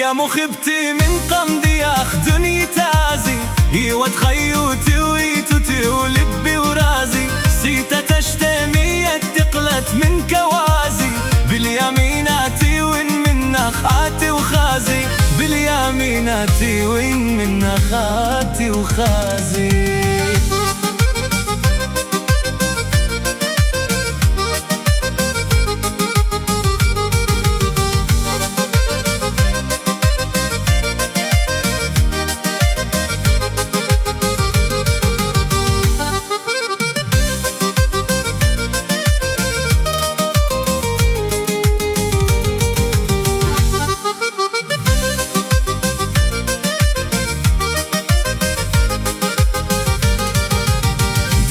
يا مخبتي من قمدي اخ دنيا تازي ايوه تخيوتي ويتوتي ولبي ورازي سيتا تشتمية تقلت من كوازي باليميناتي وين من خاتي وخازي باليميناتي وين من خاتي وخازي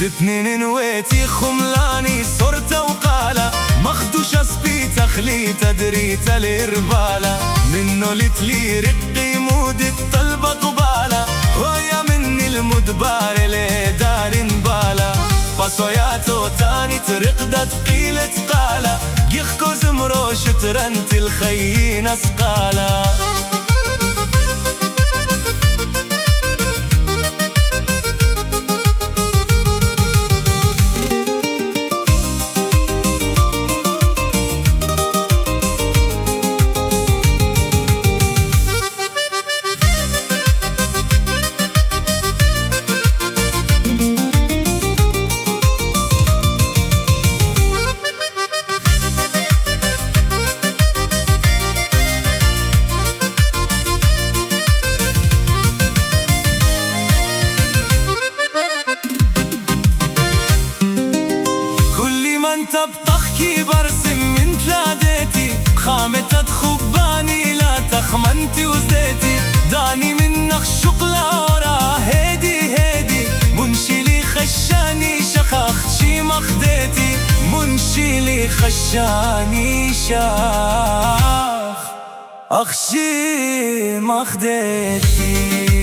اثنين نويتي خملاني صرت وقالا مخدوش اسبيت اخليت ادريت الاربالا منو لتلي رقي مودت طلبة قبالا ويا مني المدبار لدار بالا باسوياتو تاني ترقدت قيلة قالا يخكو زمروش ترنت الخيين اسقالا انت بطخكي برسم من ثلاثتي خامة تخباني لا تخمنتي وزيتي داني منك شقلة ورا هيدي هيدي منشي لي خشاني شخخت شي مخديتي منشي لي خشاني شاخ اخشي مخديتي